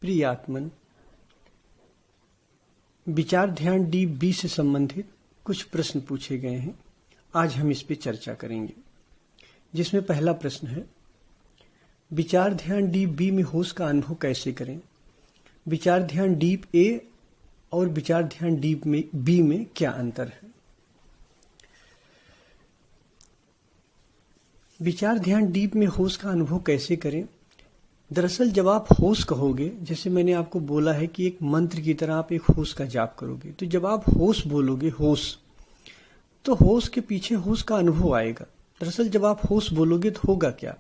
प्रिय आत्मन, विचार ध्यान डीप बी से संबंधित कुछ प्रश्न पूछे गए हैं। आज हम इस पे चर्चा करेंगे, जिसमें पहला प्रश्न है, विचार ध्यान डीप बी में होश का अनुभव कैसे करें। विचार ध्यान डीप ए और विचार ध्यान डीप में बी में क्या अंतर है। विचार ध्यान डीप में होश का अनुभव कैसे करें। दरअसल जब आप होश कहोगे, जैसे मैंने आपको बोला है कि एक मंत्र की तरह आप एक होश का जाप करोगे, तो जब आप होश बोलोगे होश, तो होश के पीछे होश का अनुभव आएगा। दरअसल जब आप होश बोलोगे तो होगा क्या,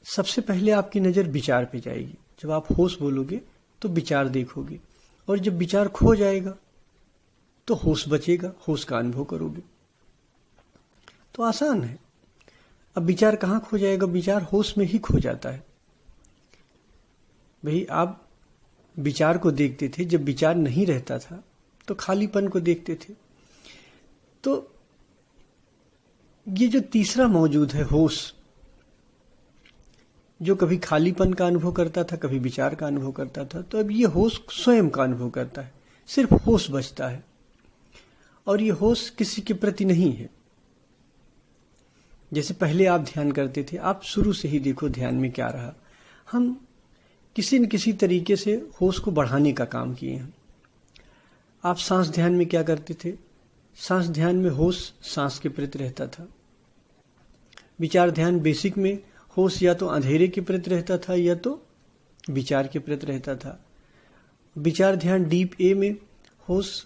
सबसे पहले आपकी नजर विचार पे जाएगी। जब आप होश बोलोगे तो विचार देखोगे, और जब विचार खो जाएगा तो होश बचेगा, होश का अनुभव करोगे। तो आसान है। अब विचार कहाँ खो जाएगा, विचार होश में ही खो जाता है। भाई आप विचार को देखते थे, जब विचार नहीं रहता था तो खालीपन को देखते थे। तो ये जो तीसरा मौजूद है होश, जो कभी खालीपन का अनुभव करता था, कभी विचार का अनुभव करता था, तो अब ये होश स्वयं का अनुभव करता है, सिर्फ होश बचता है। और ये होश किसी के प्रति नहीं है। जैसे पहले आप ध्यान करते थे, आप शुरू से ही देखो ध्यान में क्या रहा। हम किसी न किसी तरीके से होश को बढ़ाने का काम किए हैं। आप सांस ध्यान में क्या करते थे, सांस ध्यान में होश सांस के प्रति रहता था। विचार ध्यान बेसिक में होश या तो अंधेरे के प्रति रहता था या तो विचार के प्रति रहता था। विचार ध्यान डीप ए में होश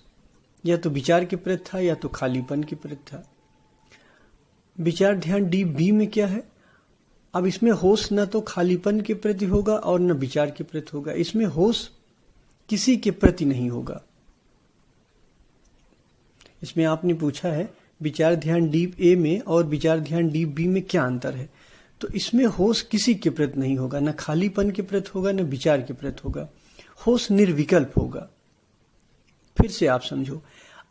या तो विचार के प्रति था या तो खालीपन के प्रति था। विचार ध्यान डीप बी में क्या है, अब इसमें होश न तो खालीपन के प्रति होगा और न विचार के प्रति होगा। इसमें होश किसी के प्रति नहीं होगा। इसमें आपने पूछा है विचार ध्यान डीप ए में और विचार ध्यान डीप बी में क्या अंतर है। तो इसमें होश किसी के प्रति नहीं होगा, न खालीपन के प्रति होगा न विचार के प्रति होगा। होश निर्विकल्प होगा। फिर से आप समझो,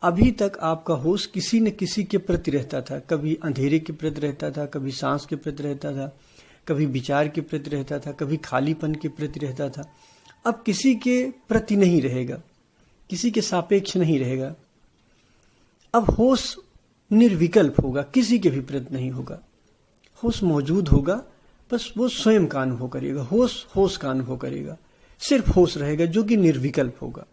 अभी तक आपका होश किसी न किसी के प्रति रहता था। कभी अंधेरे के प्रति रहता था, कभी सांस के प्रति रहता था, कभी विचार के प्रति रहता था, कभी खालीपन के प्रति रहता था। अब किसी के प्रति नहीं रहेगा, किसी के सापेक्ष नहीं रहेगा। अब होश निर्विकल्प होगा, किसी के भी प्रति नहीं होगा। होश मौजूद होगा, बस वो स्वयं का अनुभव करेगा। होश होश का अनुभव करेगा, सिर्फ होश रहेगा जो कि निर्विकल्प होगा।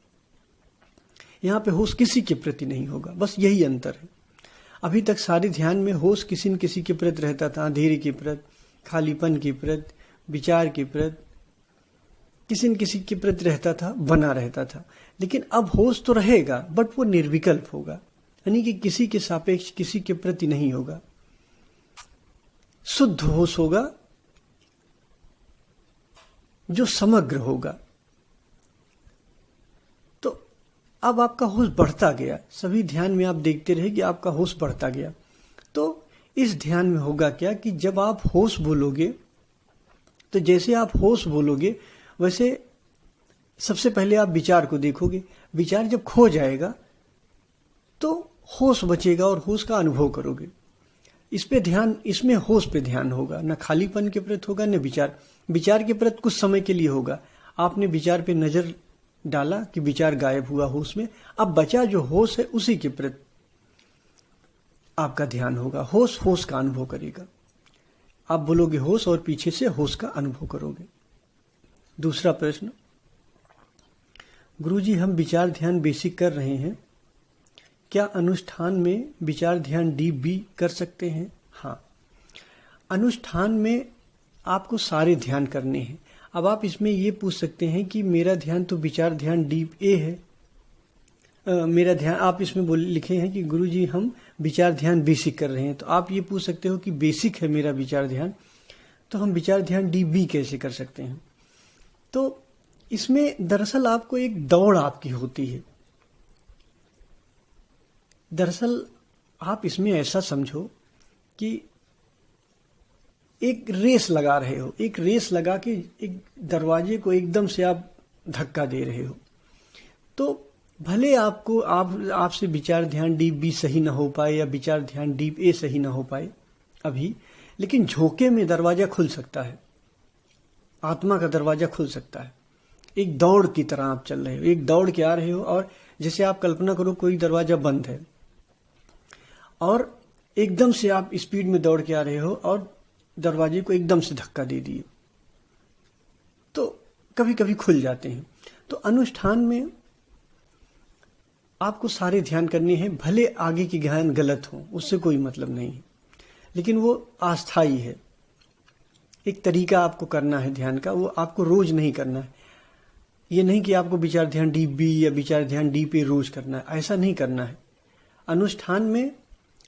यहाँ पे होश किसी के प्रति नहीं होगा, बस यही अंतर है। अभी तक सारे ध्यान में होश किसी न किसी के प्रति रहता था, अंधेरे के प्रति, खालीपन के प्रति, विचार के प्रति, किसी न किसी के प्रति रहता था, बना रहता था। लेकिन अब होश तो रहेगा, बट वो निर्विकल्प होगा, यानी कि किसी के सापेक्ष किसी के प्रति नहीं होगा। शुद्ध होश होगा जो समग्र होगा। अब आपका होश बढ़ता गया, सभी ध्यान में आप देखते रहे कि आपका होश बढ़ता गया। तो इस ध्यान में होगा क्या कि जब आप होश बोलोगे, तो जैसे आप होश बोलोगे वैसे सबसे पहले आप विचार को देखोगे। विचार जब खो जाएगा तो होश बचेगा और होश का अनुभव करोगे। इस पे ध्यान, इसमें होश पे ध्यान होगा, न खालीपन के प्रति होगा न विचार। विचार के प्रति कुछ समय के लिए होगा, आपने विचार पे नजर डाला कि विचार गायब हुआ होश में। अब बचा जो होश है उसी के प्रति आपका ध्यान होगा। होश होश का अनुभव करेगा। आप बोलोगे होश और पीछे से होश का अनुभव करोगे। दूसरा प्रश्न, गुरुजी हम विचार ध्यान बेसिक कर रहे हैं, क्या अनुष्ठान में विचार ध्यान डीप बी कर सकते हैं। हाँ, अनुष्ठान में आपको सारे ध्यान करने हैं। अब आप इसमें ये पूछ सकते हैं कि मेरा ध्यान तो विचार ध्यान डीप ए है, मेरा ध्यान, आप इसमें लिखे हैं कि गुरुजी हम विचार ध्यान बेसिक कर रहे हैं। तो आप ये पूछ सकते हो कि बेसिक है मेरा विचार ध्यान, तो हम विचार ध्यान डीप बी कैसे कर सकते हैं। तो इसमें दरअसल आपको एक दौड़ आपकी होती है। दरअसल आप इसमें ऐसा समझो कि एक रेस लगा रहे हो, एक रेस लगा के एक दरवाजे को एकदम से आप धक्का दे रहे हो। तो भले आपको आपसे विचार ध्यान डीप बी सही ना हो पाए या विचार ध्यान डीप ए सही ना हो पाए अभी, लेकिन झोंके में दरवाजा खुल सकता है, आत्मा का दरवाजा खुल सकता है। एक दौड़ की तरह आप चल रहे हो, एक दौड़ के आ रहे हो। और जैसे आप कल्पना करो कोई दरवाजा बंद है और एकदम से आप स्पीड में दौड़ के आ रहे हो और दरवाजे को एकदम से धक्का दे दिए, तो कभी कभी खुल जाते हैं। तो अनुष्ठान में आपको सारे ध्यान करने हैं, भले आगे की ध्यान गलत हो, उससे कोई मतलब नहीं है, लेकिन वो अस्थाई है। एक तरीका आपको करना है ध्यान का, वो आपको रोज नहीं करना है। ये नहीं कि आपको विचार ध्यान डीप बी या विचार ध्यान डीप ए रोज करना है, ऐसा नहीं करना है। अनुष्ठान में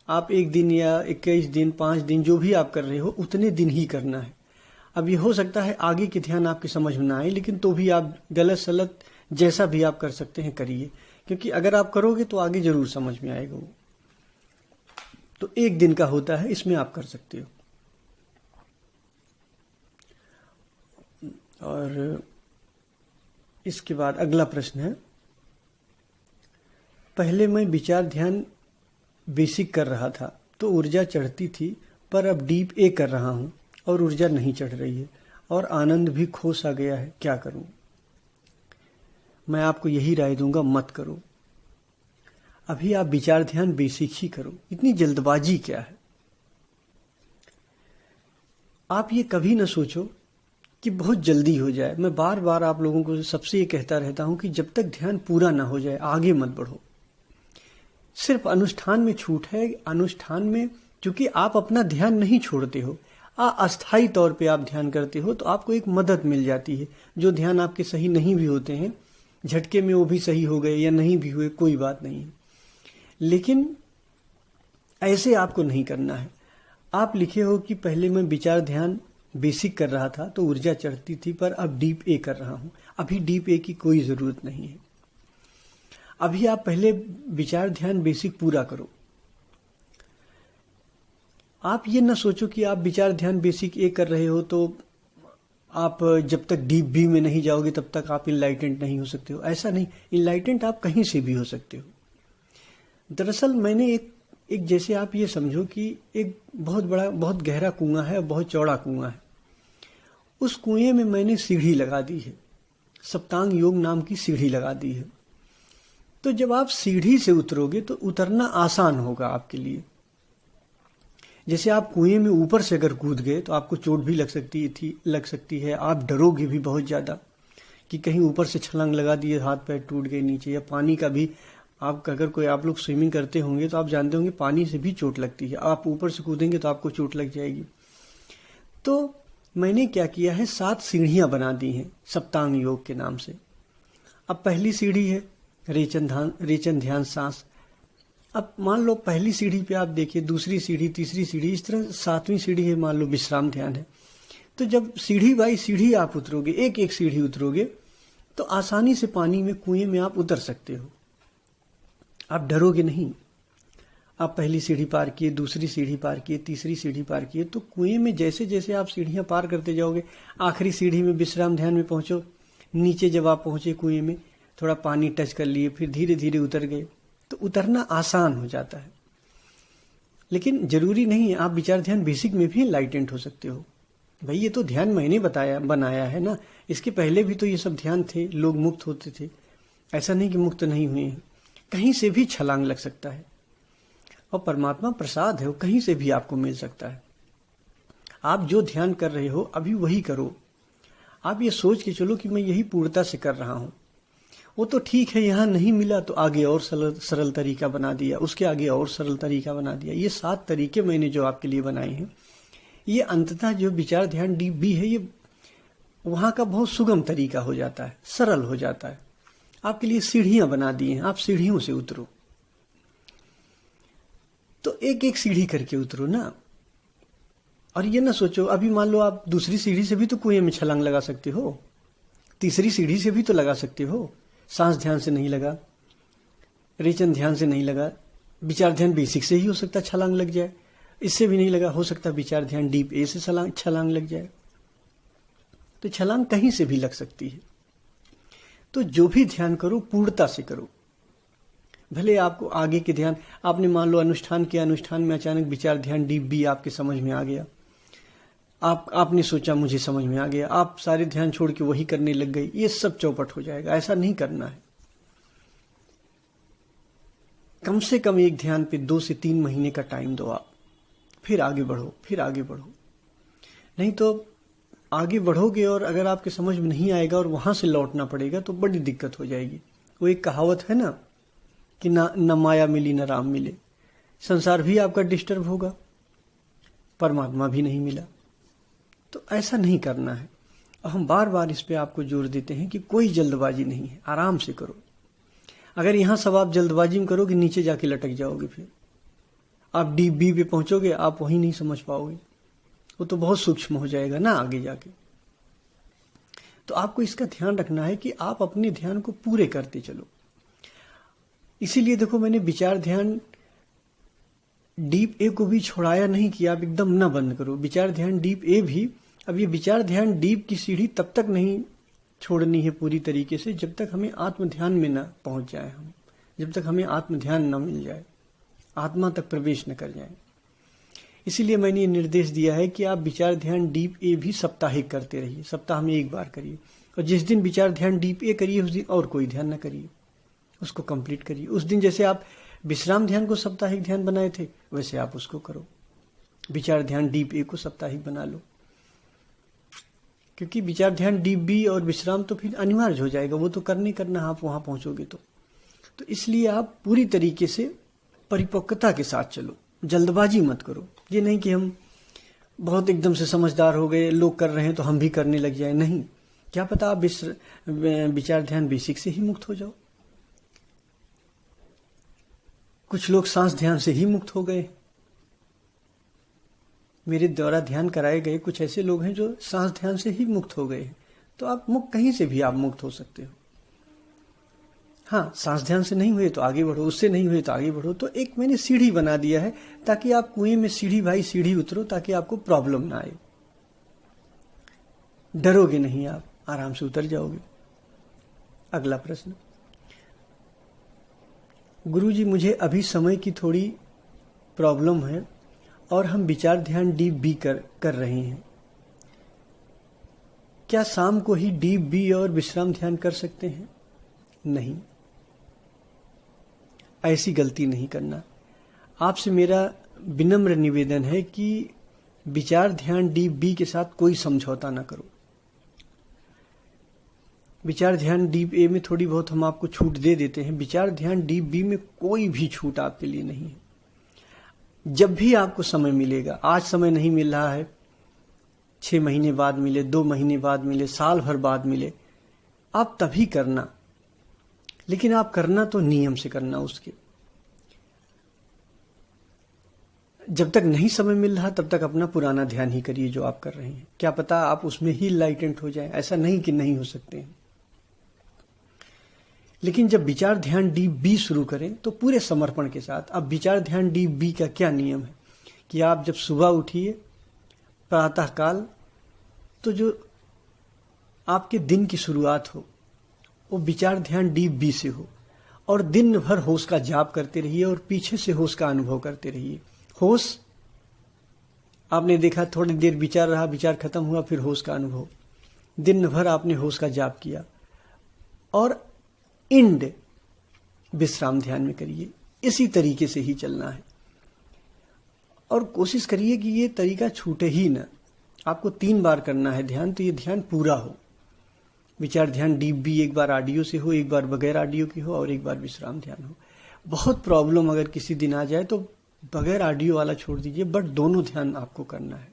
आप 1 दिन या 21 दिन 5 दिन जो भी आप कर रहे हो उतने दिन ही करना है। अब ये हो सकता है आगे के ध्यान आपकी समझ में ना आए, लेकिन तो भी आप गलत सलत जैसा भी आप कर सकते हैं करिए, क्योंकि अगर आप करोगे तो आगे जरूर समझ में आएगा वो। तो 1 दिन का होता है, इसमें आप कर सकते हो। और इसके बाद अगला प्रश्न है, पहले मैं विचार ध्यान बेसिक कर रहा था तो ऊर्जा चढ़ती थी, पर अब डीप ए कर रहा हूं और ऊर्जा नहीं चढ़ रही है और आनंद भी खो सा गया है, क्या करूं? मैं आपको यही राय दूंगा, मत करो। अभी आप विचार ध्यान बेसिक ही करो, इतनी जल्दबाजी क्या है? आप ये कभी ना सोचो कि बहुत जल्दी हो जाए। मैं बार बार आप लोगों को सबसे ये कहता रहता हूं कि जब तक ध्यान पूरा ना हो जाए आगे मत बढ़ो। सिर्फ अनुष्ठान में छूट है। अनुष्ठान में चूंकि आप अपना ध्यान नहीं छोड़ते हो, अस्थायी तौर पे आप ध्यान करते हो, तो आपको एक मदद मिल जाती है। जो ध्यान आपके सही नहीं भी होते हैं, झटके में वो भी सही हो गए या नहीं भी हुए, कोई बात नहीं है। लेकिन ऐसे आपको नहीं करना है। आप लिखे हो कि पहले मैं विचार ध्यान बेसिक कर रहा था तो ऊर्जा चढ़ती थी, पर अब डीप ए कर रहा हूं। अभी डीप ए की कोई जरूरत नहीं है। अभी आप पहले विचार ध्यान बेसिक पूरा करो। आप ये ना सोचो कि आप विचार ध्यान बेसिक ए कर रहे हो तो आप जब तक डीप बी में नहीं जाओगे तब तक आप इनलाइटेंट नहीं हो सकते हो। ऐसा नहीं, इनलाइटेंट आप कहीं से भी हो सकते हो। दरअसल मैंने एक जैसे आप ये समझो कि एक बहुत बड़ा बहुत गहरा कुआं है, बहुत चौड़ा कुआं है। उस कुएं में मैंने सीढ़ी लगा दी है, सप्तांग योग नाम की सीढ़ी लगा दी है। तो जब आप सीढ़ी से उतरोगे तो उतरना आसान होगा आपके लिए। जैसे आप कुएं में ऊपर से अगर कूद गए तो आपको चोट भी लग सकती है। आप डरोगे भी बहुत ज्यादा कि कहीं ऊपर से छलांग लगा दिए, हाथ पैर टूट गए नीचे। या पानी का भी आप लोग स्विमिंग करते होंगे तो आप जानते होंगे पानी से भी चोट लगती है। आप ऊपर से कूदेंगे तो आपको चोट लग जाएगी। तो मैंने क्या किया है, 7 सीढ़ियां बना दी हैं सप्तांग योग के नाम से। अब पहली सीढ़ी है रेचन ध्यान सांस। अब मान लो पहली सीढ़ी पे आप देखिए, दूसरी सीढ़ी, तीसरी सीढ़ी, इस तरह 7वीं सीढ़ी है, मान लो विश्राम ध्यान है। तो जब सीढ़ी बाई सीढ़ी आप उतरोगे, एक एक सीढ़ी उतरोगे, तो आसानी से पानी में, कुएं में आप उतर सकते हो। आप डरोगे नहीं। आप पहली सीढ़ी पार किए, दूसरी सीढ़ी पार किए, तीसरी सीढ़ी पार किए, तो कुएं में जैसे जैसे आप सीढ़ियां पार करते जाओगे, आखिरी सीढ़ी में विश्राम ध्यान में पहुंचो। नीचे जब आप पहुंचे कुएं में, थोड़ा पानी टच कर लिए, फिर धीरे धीरे उतर गए, तो उतरना आसान हो जाता है। लेकिन जरूरी नहीं है, आप विचार ध्यान बेसिक में भी एनलाइटेंट हो सकते हो। भाई ये तो ध्यान मैंने बनाया है ना, इसके पहले भी तो ये सब ध्यान थे, लोग मुक्त होते थे। ऐसा नहीं कि मुक्त नहीं हुए हैं। कहीं से भी छलांग लग सकता है और परमात्मा प्रसाद है, वो कहीं से भी आपको मिल सकता है। आप जो ध्यान कर रहे हो अभी वही करो। आप ये सोच के चलो कि मैं यही पूर्णता से कर रहा हूं। वो तो ठीक है, यहां नहीं मिला तो आगे और सरल तरीका बना दिया, उसके आगे और सरल तरीका बना दिया। ये 7 तरीके मैंने जो आपके लिए बनाए हैं, ये अंततः जो विचार ध्यान डीप बी है, ये वहां का बहुत सुगम तरीका हो जाता है, सरल हो जाता है। आपके लिए सीढ़ियां बना दी हैं, आप सीढ़ियों से उतरो। तो एक एक सीढ़ी करके उतरो ना। और ये ना सोचो, अभी मान लो आप दूसरी सीढ़ी से भी तो कुएं में छलांग लगा सकते हो, तीसरी सीढ़ी से भी तो लगा सकते हो। सांस ध्यान से नहीं लगा, रेचन ध्यान से नहीं लगा, विचार ध्यान बेसिक से ही हो सकता छलांग लग जाए। इससे भी नहीं लगा, हो सकता विचार ध्यान डीप ए से छलांग लग जाए। तो छलांग कहीं से भी लग सकती है। तो जो भी ध्यान करो पूर्णता से करो। भले आपको आगे के ध्यान, आपने मान लो अनुष्ठान किया, अनुष्ठान में अचानक विचार ध्यान डीप बी आपके समझ में आ गया, आपने सोचा मुझे समझ में आ गया, आप सारे ध्यान छोड़ के वही करने लग गई, ये सब चौपट हो जाएगा। ऐसा नहीं करना है। कम से कम एक ध्यान पे 2 से 3 महीने का टाइम दो आप, फिर आगे बढ़ो, फिर आगे बढ़ो। नहीं तो आगे बढ़ोगे और अगर आपके समझ में नहीं आएगा और वहां से लौटना पड़ेगा तो बड़ी दिक्कत हो जाएगी। वो एक कहावत है ना कि न माया मिली न राम मिले। संसार भी आपका डिस्टर्ब होगा, परमात्मा भी नहीं मिला। तो ऐसा नहीं करना है। और हम बार बार इस पे आपको जोर देते हैं कि कोई जल्दबाजी नहीं है, आराम से करो। अगर यहां सब आप जल्दबाजी में करोगे, नीचे जाके लटक जाओगे। फिर आप डीप बी पे पहुंचोगे, आप वही नहीं समझ पाओगे। वो तो बहुत सूक्ष्म हो जाएगा ना आगे जाके। तो आपको इसका ध्यान रखना है कि आप अपने ध्यान को पूरे करते चलो। इसीलिए देखो, मैंने विचार ध्यान डीप ए को भी छोड़ाया नहीं कि आप एकदम न बंद करो। विचार ध्यान डीप ए भी, अब ये विचार ध्यान डीप की सीढ़ी तब तक नहीं छोड़नी है पूरी तरीके से जब तक हमें आत्म ध्यान में न पहुंच जाए, हम जब तक हमें आत्म ध्यान न मिल जाए, आत्मा तक प्रवेश न कर जाए। इसीलिए मैंने ये निर्देश दिया है कि आप विचार ध्यान डीप ए भी साप्ताहिक करते रहिए, सप्ताह में एक बार करिए। और जिस दिन विचार ध्यान डीप ए करिए उस दिन और कोई ध्यान न करिए, उसको कंप्लीट करिए। उस दिन जैसे आप विश्राम ध्यान को साप्ताहिक ध्यान बनाए थे, वैसे आप उसको करो। विचार ध्यान डीप ए को साप्ताहिक बना लो, क्योंकि विचार ध्यान डीप बी और विश्राम तो फिर अनिवार्य हो जाएगा, वो तो करना आप वहां पहुंचोगे तो इसलिए आप पूरी तरीके से परिपक्वता के साथ चलो, जल्दबाजी मत करो। ये नहीं कि हम बहुत एकदम से समझदार हो गए, लोग कर रहे हैं तो हम भी करने लग जाए। नहीं, क्या पता आप विचार ध्यान बेसिक से ही मुक्त हो जाओ। कुछ लोग सांस ध्यान से ही मुक्त हो गए। मेरे द्वारा ध्यान कराए गए कुछ ऐसे लोग हैं जो सांस ध्यान से ही मुक्त हो गए हैं। तो आप मुक्त कहीं से भी आप मुक्त हो सकते हो। हाँ, सांस ध्यान से नहीं हुए तो आगे बढ़ो, उससे नहीं हुए तो आगे बढ़ो। तो एक मैंने सीढ़ी बना दिया है ताकि आप कुएं में सीढ़ी बाई सीढ़ी उतरो, ताकि आपको प्रॉब्लम ना आए। डरोगे नहीं, आप आराम से उतर जाओगे। अगला प्रश्न, गुरुजी मुझे अभी समय की थोड़ी प्रॉब्लम है और हम विचार ध्यान डीप बी कर रहे हैं। क्या शाम को ही डीप बी और विश्राम ध्यान कर सकते हैं? नहीं, ऐसी गलती नहीं करना। आपसे मेरा विनम्र निवेदन है कि विचार ध्यान डीप बी के साथ कोई समझौता ना करो। विचार ध्यान डीप ए में थोड़ी बहुत हम आपको छूट दे देते हैं, विचार ध्यान डीप बी में कोई भी छूट आपके लिए नहीं है। जब भी आपको समय मिलेगा, आज समय नहीं मिल रहा है, 6 महीने बाद मिले, 2 महीने बाद मिले, साल भर बाद मिले, आप तभी करना। लेकिन आप करना तो नियम से करना उसके। जब तक नहीं समय मिल रहा तब तक अपना पुराना ध्यान ही करिए जो आप कर रहे हैं। क्या पता आप उसमें ही लाइटेंट हो जाए, ऐसा नहीं कि नहीं हो सकते हैं। लेकिन जब विचार ध्यान डीप बी शुरू करें तो पूरे समर्पण के साथ। अब विचार ध्यान डीप बी का क्या नियम है कि आप जब सुबह उठिए प्रातः काल, तो जो आपके दिन की शुरुआत हो वो विचार ध्यान डीप बी से हो, और दिन भर होश का जाप करते रहिए और पीछे से होश का अनुभव करते रहिए। होश, आपने देखा थोड़ी देर विचार रहा, विचार खत्म हुआ, फिर होश का अनुभव। दिन भर आपने होश का जाप किया और इंड विश्राम ध्यान में करिए। इसी तरीके से ही चलना है और कोशिश करिए कि ये तरीका छूटे ही ना। आपको 3 बार करना है ध्यान, तो ये ध्यान पूरा हो। विचार ध्यान डीप बी एक बार ऑडियो से हो, एक बार बगैर ऑडियो की हो, और एक बार विश्राम ध्यान हो। बहुत प्रॉब्लम अगर किसी दिन आ जाए तो बगैर ऑडियो वाला छोड़ दीजिए, बट दोनों ध्यान आपको करना है।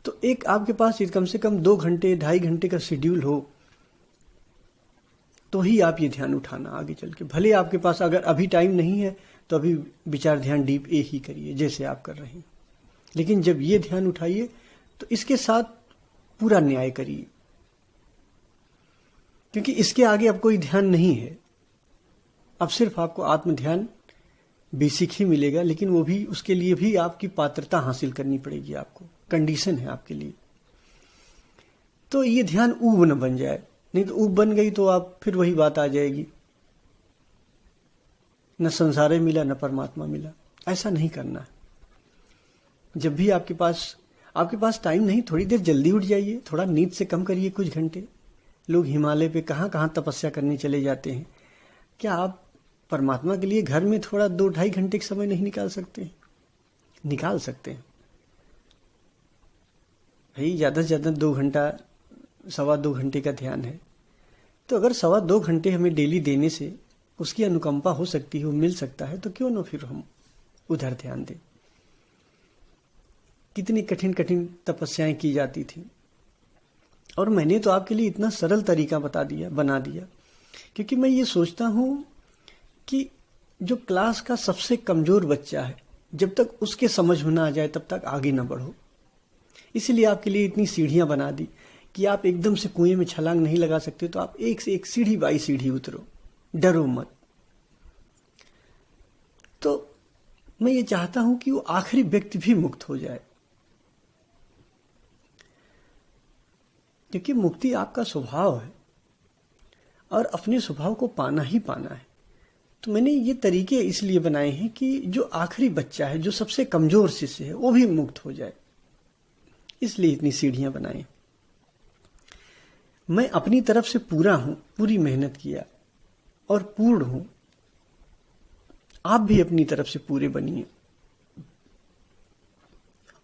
तो एक आपके पास कम से कम 2 घंटे 2.5 घंटे का शेड्यूल हो तो ही आप ये ध्यान उठाना आगे चल के। भले आपके पास अगर अभी टाइम नहीं है तो अभी विचार ध्यान डीप ए ही करिए जैसे आप कर रहे हैं, लेकिन जब ये ध्यान उठाइए तो इसके साथ पूरा न्याय करिए, क्योंकि इसके आगे अब कोई ध्यान नहीं है। अब सिर्फ आपको आत्म ध्यान बेसिक ही मिलेगा, लेकिन वो भी, उसके लिए भी आपकी पात्रता हासिल करनी पड़ेगी, आपको कंडीशन है आपके लिए। तो ये ध्यान ऊब न बन जाए, नहीं तो ऊब बन गई तो आप फिर वही बात आ जाएगी, न संसार मिला न परमात्मा मिला। ऐसा नहीं करना है। जब भी आपके पास आपके पास टाइम नहीं, थोड़ी देर जल्दी उठ जाइए, थोड़ा नींद से कम करिए कुछ घंटे। लोग हिमालय पे कहाँ कहाँ तपस्या करने चले जाते हैं। क्या आप परमात्मा के लिए घर में थोड़ा 2-2.5 घंटे का समय नहीं निकाल सकते? निकाल सकते हैं भाई, ज्यादा से ज्यादा 2 घंटा, 2.25 घंटे का ध्यान है। तो अगर 2.25 घंटे हमें डेली देने से उसकी अनुकंपा हो सकती है, वो मिल सकता है, तो क्यों ना फिर हम उधर ध्यान दें। कितनी कठिन कठिन तपस्याएं की जाती थी, और मैंने तो आपके लिए इतना सरल तरीका बना दिया, क्योंकि मैं ये सोचता हूं कि जो क्लास का सबसे कमजोर बच्चा है, जब तक उसके समझ में ना आ जाए तब तक आगे ना बढ़ो। इसलिए आपके लिए इतनी सीढ़ियां बना दी कि आप एकदम से कुएं में छलांग नहीं लगा सकते, तो आप एक से एक सीढ़ी बाई सीढ़ी उतरो, डरो मत। तो मैं ये चाहता हूं कि वो आखिरी व्यक्ति भी मुक्त हो जाए, क्योंकि मुक्ति आपका स्वभाव है और अपने स्वभाव को पाना ही पाना है। तो मैंने ये तरीके इसलिए बनाए हैं कि जो आखिरी बच्चा है, जो सबसे कमजोर शिष्य है, वो भी मुक्त हो जाए। इसलिए इतनी सीढ़ियां बनाई। मैं अपनी तरफ से पूरा हूं, पूरी मेहनत किया और पूर्ण हूं। आप भी अपनी तरफ से पूरे बनिए।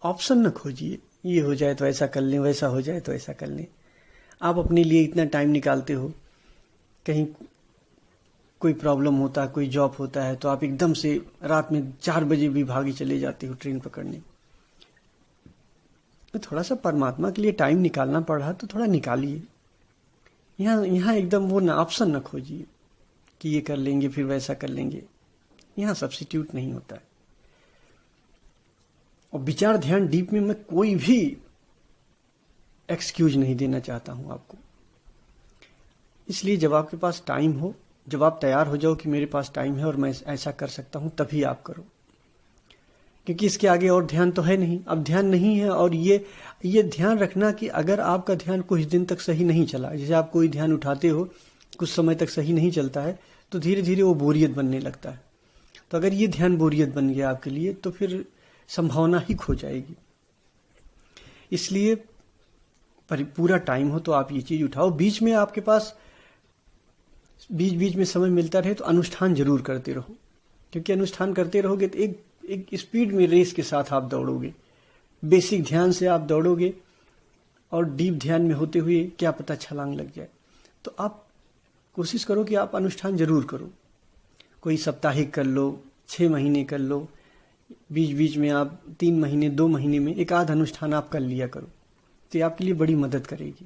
ऑप्शन न खोजिए, ये हो जाए तो ऐसा कर लें, वैसा हो जाए तो ऐसा कर लें। आप अपने लिए इतना टाइम निकालते हो, कहीं कोई प्रॉब्लम होता है, कोई जॉब होता है, तो आप एकदम से रात में 4 बजे भी भागी चले जाते हो ट्रेन पकड़ने। तो थोड़ा सा परमात्मा के लिए टाइम निकालना पड़ रहा तो थोड़ा निकालिए। यहाँ एकदम वो ना ऑप्शन न खोजिए कि ये कर लेंगे फिर वैसा कर लेंगे। यहाँ सब्स्टिट्यूट नहीं होता है। और विचार ध्यान डीप में मैं कोई भी एक्सक्यूज नहीं देना चाहता हूं आपको। इसलिए जब आपके पास टाइम हो, जब आप तैयार हो जाओ कि मेरे पास टाइम है और मैं ऐसा कर सकता हूं, तभी आप करो, क्योंकि इसके आगे और ध्यान तो है नहीं। अब ध्यान नहीं है, और ये ध्यान रखना कि अगर आपका ध्यान कुछ दिन तक सही नहीं चला, जैसे आप कोई ध्यान उठाते हो, कुछ समय तक सही नहीं चलता है, तो धीरे धीरे वो बोरियत बनने लगता है। तो अगर ये ध्यान बोरियत बन गया आपके लिए, तो फिर संभावना ही खो जाएगी। इसलिए पूरा टाइम हो तो आप ये चीज उठाओ। बीच में आपके पास बीच में समय मिलता रहे तो अनुष्ठान जरूर करते रहो, क्योंकि अनुष्ठान करते रहोगे तो एक स्पीड में रेस के साथ आप दौड़ोगे। बेसिक ध्यान से आप दौड़ोगे और डीप ध्यान में होते हुए क्या पता छलांग लग जाए। तो आप कोशिश करो कि आप अनुष्ठान जरूर करो। कोई साप्ताहिक कर लो, 6 महीने कर लो, बीच में आप 3 महीने 2 महीने में एक आध अनुष्ठान आप कर लिया करो, तो ये आपके लिए बड़ी मदद करेगी।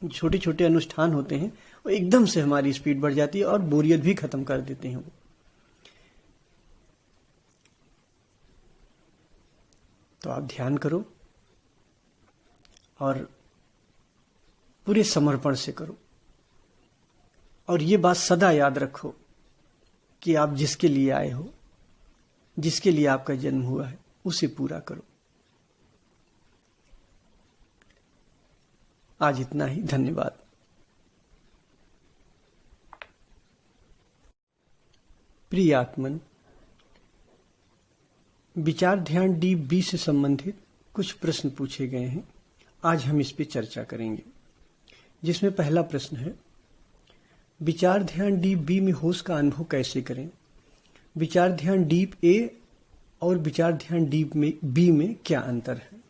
छोटे छोटे अनुष्ठान होते हैं, वो एकदम से हमारी स्पीड बढ़ जाती है और बोरियत भी खत्म कर देते हैं वो। तो आप ध्यान करो और पूरे समर्पण से करो, और ये बात सदा याद रखो कि आप जिसके लिए आए हो, जिसके लिए आपका जन्म हुआ है, उसे पूरा करो। आज इतना ही। धन्यवाद। प्रिय आत्मन, विचार ध्यान डीप बी से संबंधित कुछ प्रश्न पूछे गए हैं। आज हम इस पे चर्चा करेंगे, जिसमें पहला प्रश्न है, विचार ध्यान डीप बी में होश का अनुभव कैसे करें? विचार ध्यान डीप ए और विचार ध्यान डीप में बी में क्या अंतर है?